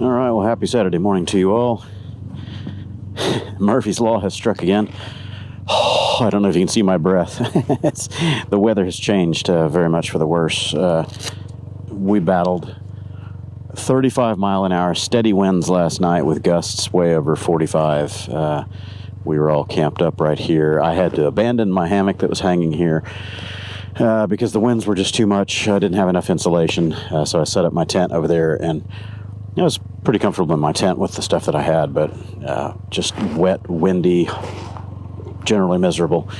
All right, well, happy Saturday morning to you all. Murphy's Law has struck again. Oh, I don't know if you can see my breath. The weather has changed very much for the worse. We battled 35 mile an hour steady winds last night with gusts way over 45. We were all camped up right here. I had to abandon my hammock that was hanging here because the winds were just too much. I didn't have enough insulation, so I set up my tent over there, and I was pretty comfortable in my tent with the stuff that I had, but just wet, windy, generally miserable.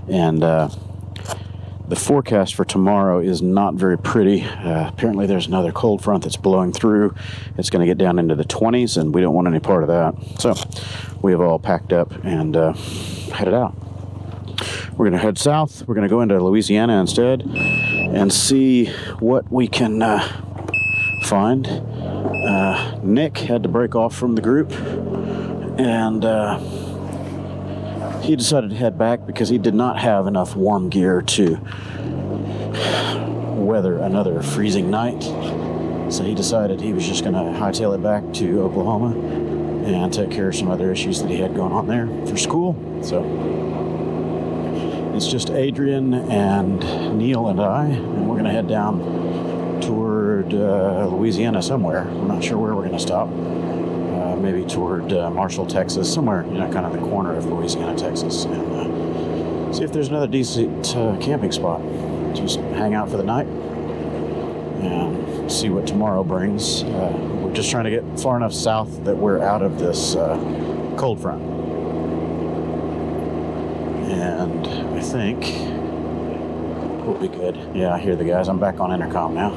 And the forecast for tomorrow is not very pretty. Apparently there's another cold front that's blowing through. It's going to get down into the 20s, and we don't want any part of that. So we have all packed up and headed out. We're going to head south. We're going to go into Louisiana instead and see what we can find. Nick had to break off from the group, and he decided to head back because he did not have enough warm gear to weather another freezing night. So he decided he was just going to hightail it back to Oklahoma and take care of some other issues that he had going on there for school. So it's just Adrian and Neil and I, and we're going to head down toward Louisiana somewhere. We're not sure where we're going to stop. Maybe toward Marshall, Texas, somewhere, kind of the corner of Louisiana, Texas, and see if there's another decent camping spot. Just hang out for the night and see what tomorrow brings. We're just trying to get far enough south that we're out of this cold front. And I think we'll be good. Yeah, I hear the guys. I'm back on intercom now.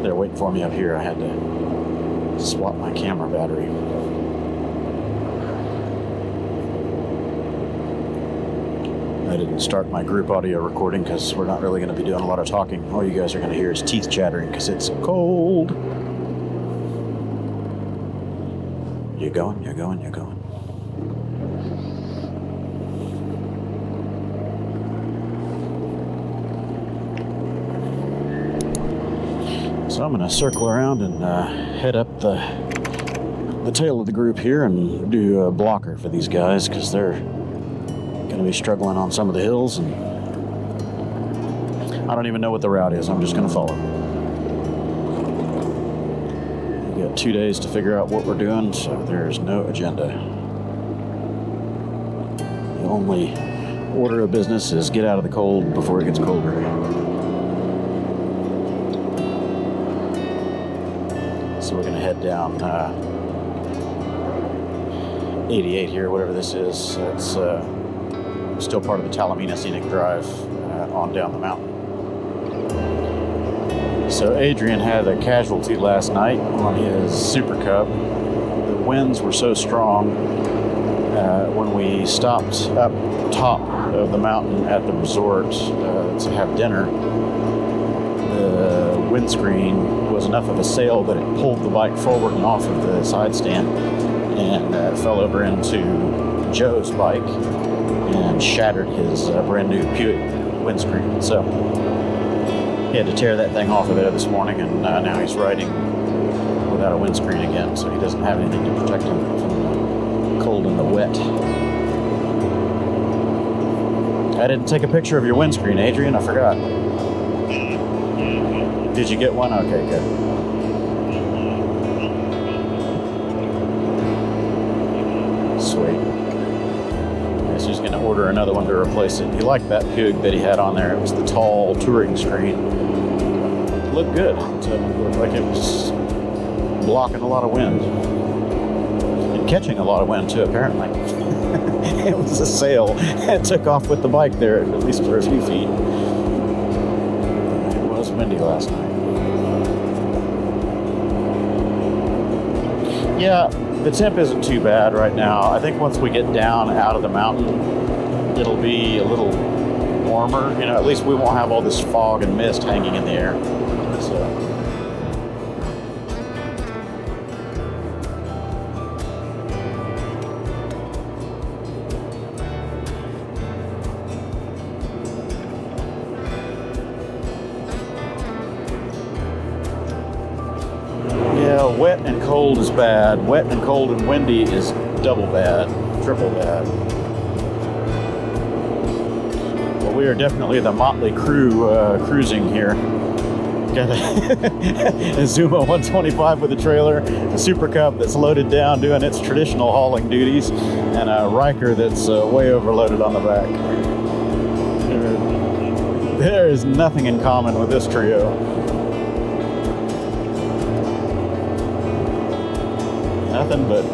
They're waiting for me up here. I had to swap my camera battery. I didn't start my group audio recording because we're not really going to be doing a lot of talking. All you guys are going to hear is teeth chattering because it's cold. You're going, you're going, you're going. So I'm going to circle around and head up the tail of the group here and do a blocker for these guys because they're going to be struggling on some of the hills, and I don't even know what the route is. I'm just going to follow. We got 2 days to figure out what we're doing, so there's no agenda. The only order of business is get out of the cold before it gets colder. So we're going to head down 88 here, whatever this is. It's still part of the Talamina Scenic Drive on down the mountain. So Adrian had a casualty last night on his Super Cub. The winds were so strong when we stopped up top of the mountain at the resort to have dinner. The windscreen was enough of a sail that it pulled the bike forward and off of the side stand and fell over into Joe's bike and shattered his brand new Buick windscreen. So he had to tear that thing off of there this morning, and now he's riding without a windscreen again, so he doesn't have anything to protect him from the cold and the wet. I didn't take a picture of your windscreen, Adrian. I forgot. Did you get one? Okay, good. Sweet. So he's going to order another one to replace it. He liked that Pug that he had on there. It was the tall touring screen. It looked good. It looked like it was blocking a lot of wind. And catching a lot of wind, too, apparently. It was a sail. It took off with the bike there, at least for a few feet. It was windy last night. Yeah, the temp isn't too bad right now. I think once we get down out of the mountain, it'll be a little warmer. At least we won't have all this fog and mist hanging in the air. So. So wet and cold is bad. Wet and cold and windy is double bad, triple bad. Well, we are definitely the motley crew cruising here. Got a Zuma 125 with a trailer, a Super Cub that's loaded down doing its traditional hauling duties, and a Ryker that's way overloaded on the back. There is nothing in common with this trio. Nothing but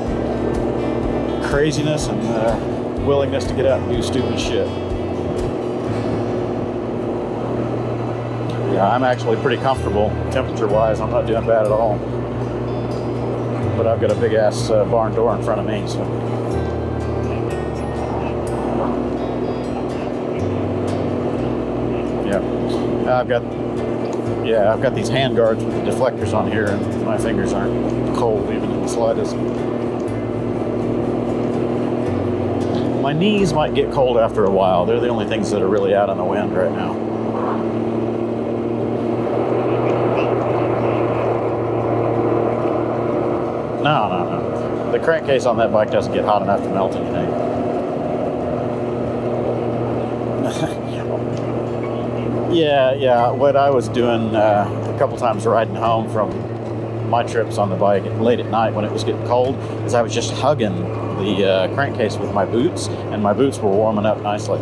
craziness and willingness to get out and do stupid shit. Yeah, I'm actually pretty comfortable temperature-wise. I'm not doing bad at all. But I've got a big-ass barn door in front of me, so. Yeah, I've got these hand guards with the deflectors on here, and my fingers aren't cold even in the slightest. My knees might get cold after a while. They're the only things that are really out in the wind right now. No. The crankcase on that bike doesn't get hot enough to melt anything. Yeah. What I was doing a couple times riding home from my trips on the bike late at night when it was getting cold is I was just hugging the crankcase with my boots, and my boots were warming up nicely.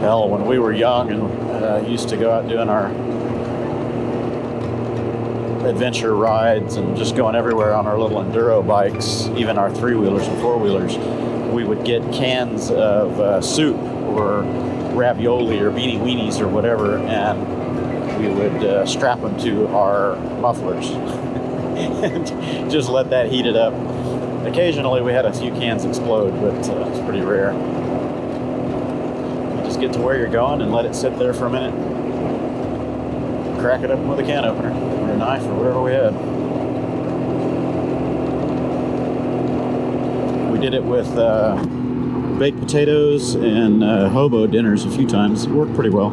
Hell, when we were young and used to go out doing our adventure rides and just going everywhere on our little enduro bikes, even our three-wheelers and four-wheelers, we would get cans of soup or ravioli or beanie weenies or whatever, and we would strap them to our mufflers and just let that heat it up. Occasionally we had a few cans explode, but it's pretty rare. Get to where you're going and let it sit there for a minute. Crack it open with a can opener or a knife or whatever we had. We did it with baked potatoes and hobo dinners a few times. It worked pretty well.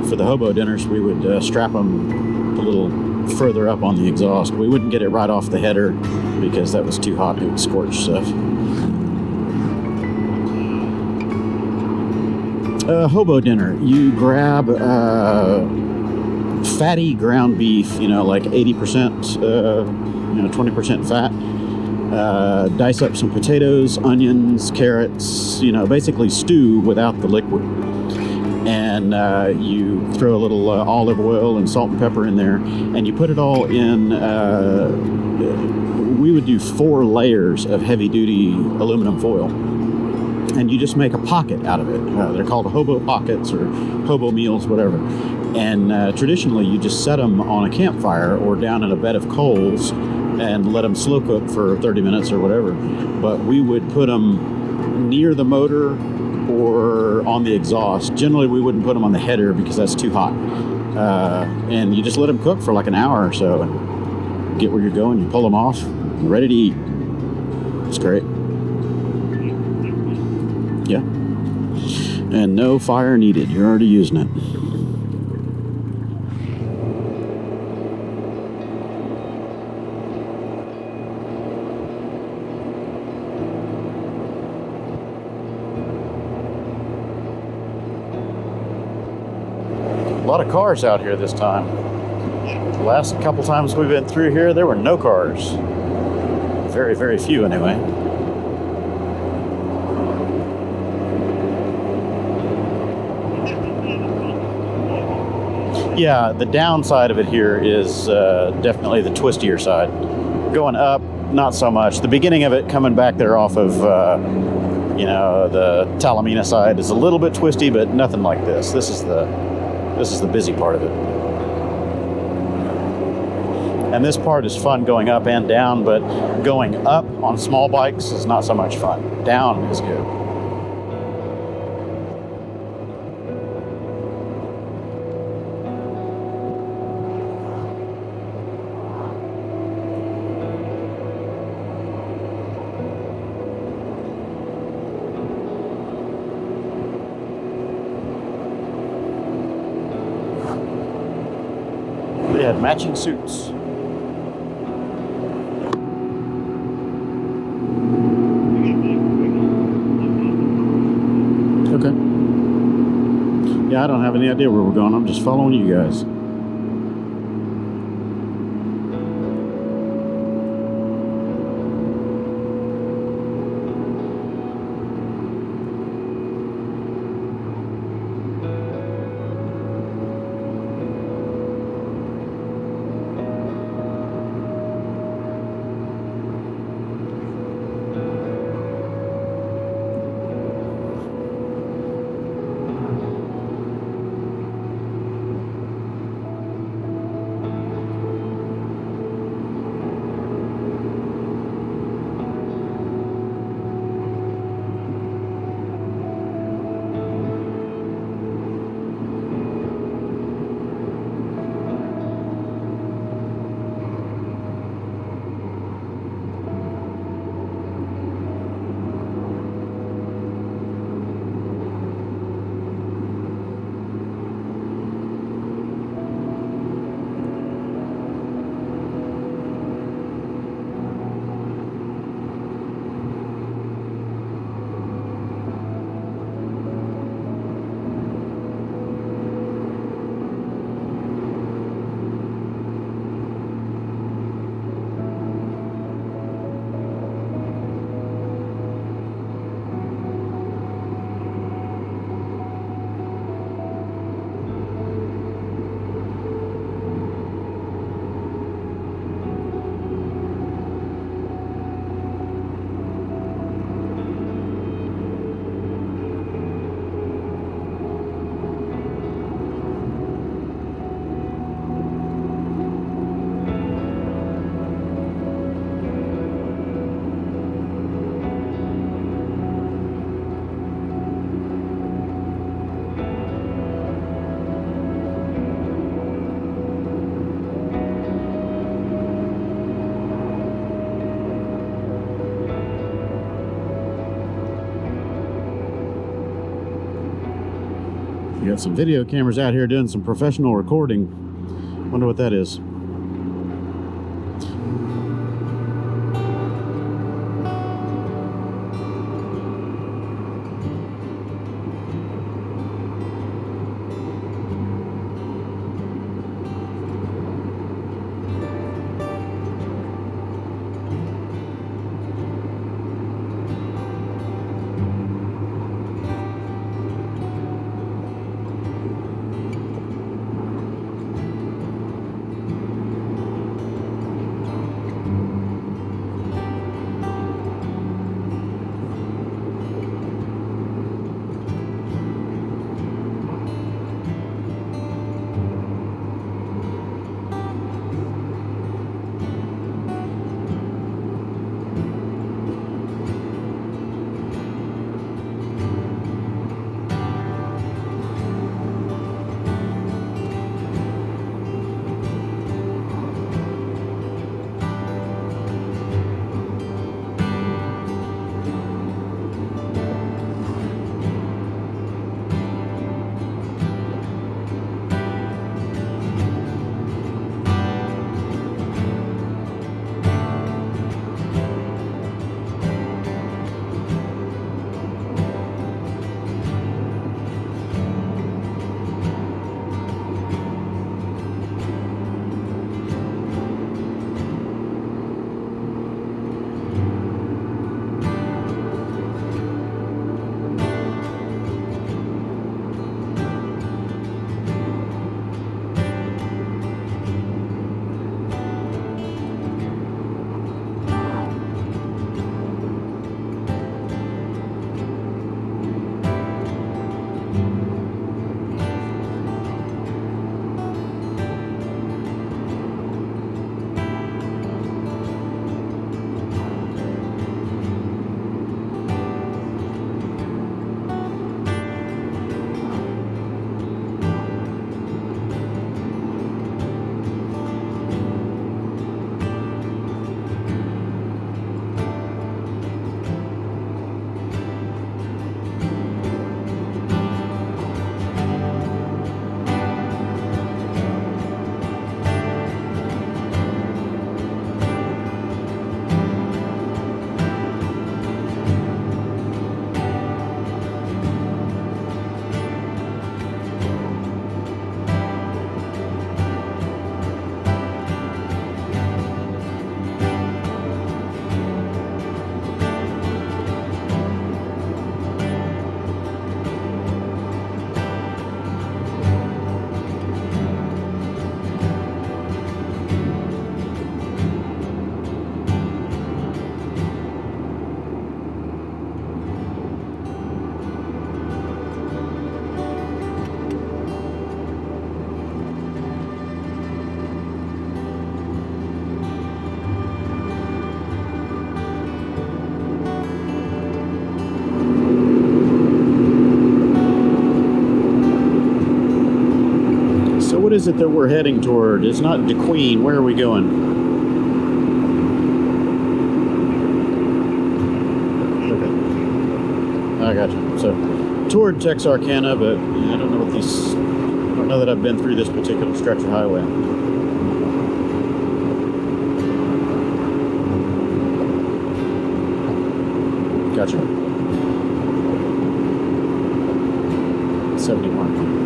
For the hobo dinners, we would strap them a little further up on the exhaust. We wouldn't get it right off the header because that was too hot and it would scorch stuff. Hobo dinner. You grab fatty ground beef, like 80%, 20% fat. Dice up some potatoes, onions, carrots, basically stew without the liquid. And you throw a little olive oil and salt and pepper in there, and you put it all in. We would do 4 layers of heavy-duty aluminum foil. And you just make a pocket out of it. They're called hobo pockets or hobo meals, whatever. And traditionally, you just set them on a campfire or down in a bed of coals and let them slow cook for 30 minutes or whatever. But we would put them near the motor or on the exhaust. Generally, we wouldn't put them on the header because that's too hot. And you just let them cook for like an hour or so and get where you're going. You pull them off, you're ready to eat. It's great. Yeah. And no fire needed. You're already using it. A lot of cars out here this time. The last couple times we've been through here, there were no cars. Very, very few anyway. Yeah, the downside of it here is definitely the twistier side. Going up, not so much. The beginning of it coming back there off of, the Talamina side is a little bit twisty, but nothing like this. This is the busy part of it. And this part is fun going up and down, but going up on small bikes is not so much fun. Down is good. had matching suits. Okay. Yeah, I don't have any idea where we're going. I'm just following you guys. You got some video cameras out here doing some professional recording. Wonder what that is. what is it that we're heading toward? It's not DeQueen. Where are we going? Okay. I got you. So, toward Texarkana, but I don't know what these... I don't know that I've been through this particular stretch of highway. Gotcha. 71.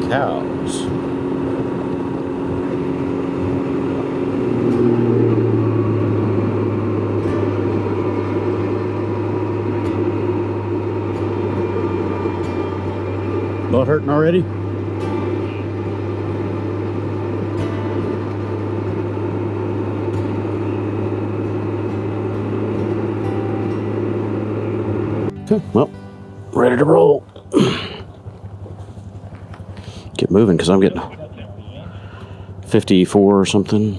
Cows. Butt hurting already? Okay, well, ready to roll. Get moving because I'm getting 54 or something.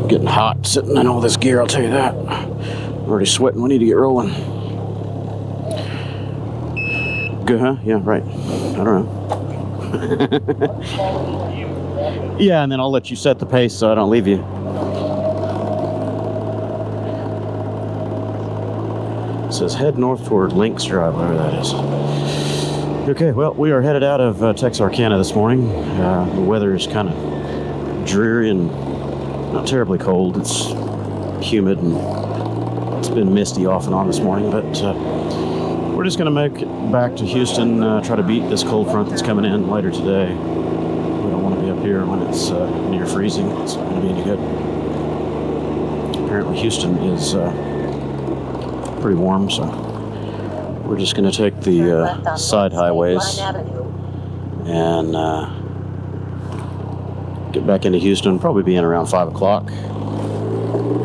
Getting hot sitting in all this gear, I'll tell you that. I'm already sweating. We need to get rolling. Good, huh? Yeah, right. I don't know. Yeah, and then I'll let you set the pace so I don't leave you. It says head north toward Links Drive, whatever that is. Okay, well, we are headed out of Texarkana this morning. The weather is kind of dreary and not terribly cold. It's humid and it's been misty off and on this morning, but we're just going to make it back to Houston, try to beat this cold front that's coming in later today. We don't want to be up here when it's near freezing. It's not going to be any good. Apparently Houston is pretty warm, so we're just going to take the side highways and get back into Houston. Probably be in around 5 o'clock.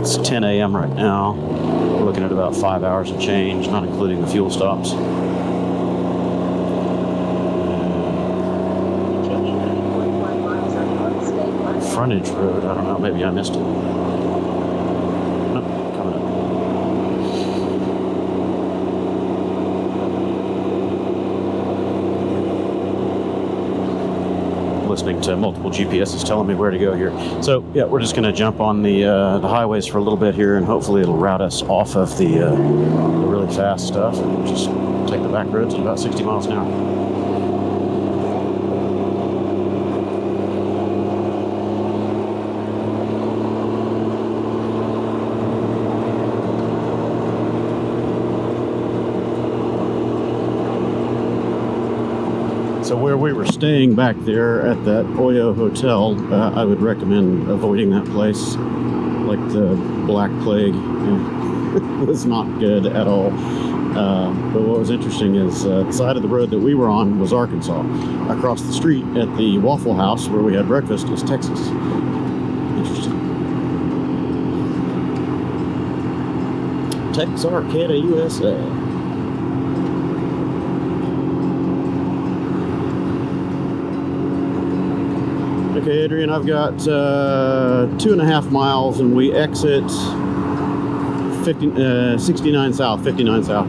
It's 10 a.m. right now. We're looking at about 5 hours and change, not including the fuel stops. Frontage road, I don't know, maybe I missed it. Nope, coming up. Listening to multiple GPSs telling me where to go here. So yeah, we're just going to jump on the highways for a little bit here, and hopefully it'll route us off of the really fast stuff and just take the back roads at about 60 miles an hour. So where we were staying back there at that OYO Hotel, I would recommend avoiding that place. Like the Black Plague was not good at all. But what was interesting is the side of the road that we were on was Arkansas. Across the street at the Waffle House where we had breakfast is Texas. Interesting. Texarkana, USA. Okay, Adrian, I've got 2.5 miles and we exit 69 south, 59 south.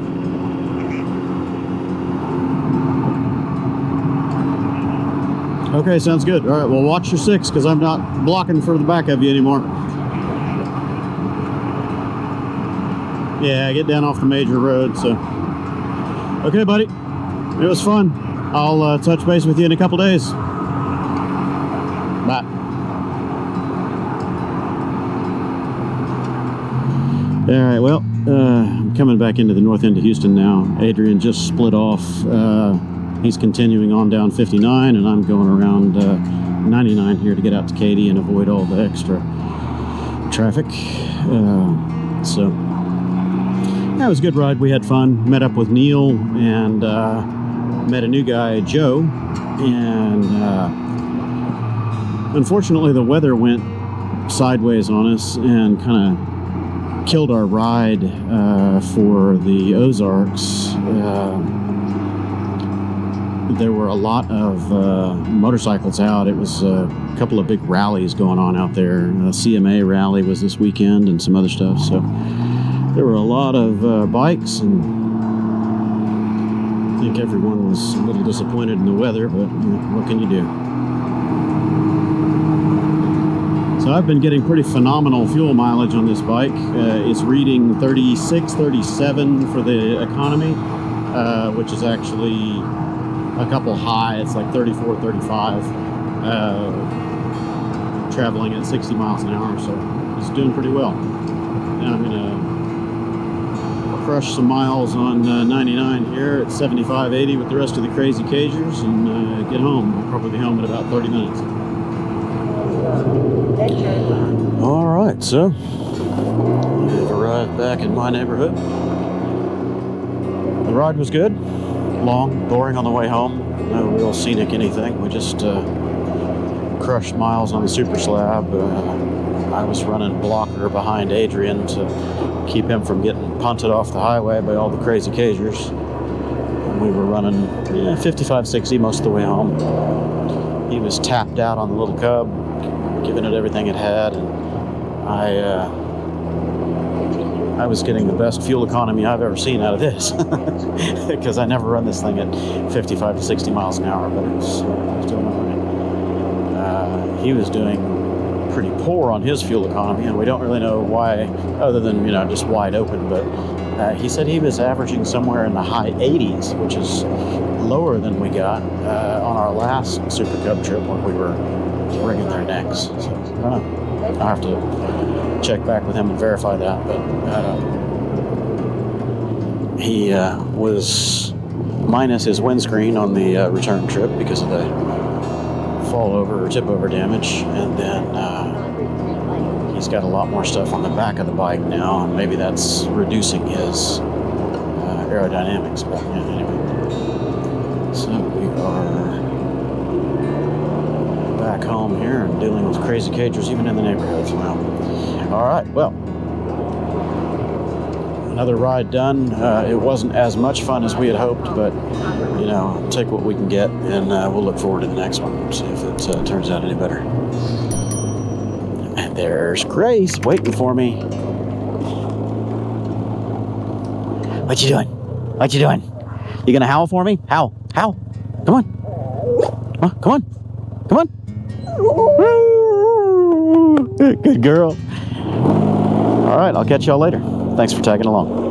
Okay, sounds good. All right, well, watch your 6 because I'm not blocking for the back of you anymore. Yeah, get down off the major road, so. Okay, buddy, it was fun. I'll touch base with you in a couple days. Bye. All right, well, I'm coming back into the north end of Houston now. Adrian just split off. He's continuing on down 59, and I'm going around 99 here to get out to Katy and avoid all the extra traffic. So, that was a good ride. We had fun. Met up with Neil and met a new guy, Joe, and unfortunately, the weather went sideways on us and kind of killed our ride for the Ozarks. there were a lot of motorcycles out. It was a couple of big rallies going on out there. A CMA rally was this weekend and some other stuff. So there were a lot of bikes, and I think everyone was a little disappointed in the weather, but what can you do? So I've been getting pretty phenomenal fuel mileage on this bike. It's reading 36, 37 for the economy, which is actually a couple high. It's like 34, 35, traveling at 60 miles an hour, so it's doing pretty well. Now I'm gonna crush some miles on 99 here at 75, 80 with the rest of the crazy cagers and get home. I'll probably be home in about 30 minutes. All right, so we've arrived back in my neighborhood. The ride was good. Long, boring on the way home. No real scenic anything. We just crushed miles on the super slab. I was running blocker behind Adrian to keep him from getting punted off the highway by all the crazy cagers. And we were running 55, 60 most of the way home. He was tapped out on the little Cub, giving it everything it had, and I was getting the best fuel economy I've ever seen out of this because I never run this thing at 55 to 60 miles an hour, but it was doing all right. He was doing pretty poor on his fuel economy, and we don't really know why, other than just wide open, but he said he was averaging somewhere in the high 80s, which is lower than we got on our last Super Cub trip when we were wringing their necks. So I don't know. I'll have to check back with him and verify that, but he was minus his windscreen on the return trip because of the fall over or tip over damage, and then he's got a lot more stuff on the back of the bike now, and maybe that's reducing his aerodynamics, but anyway. So we are back home here and dealing with crazy cagers even in the neighborhoods. Well, all right, well, another ride done. It wasn't as much fun as we had hoped, but take what we can get, and we'll look forward to the next one, see if it turns out any better. And there's Grace waiting for me. What you doing? What you doing? You gonna howl for me? Howl, howl. Come on. Come on. Come on. Good girl. All right, I'll catch y'all later. Thanks for tagging along.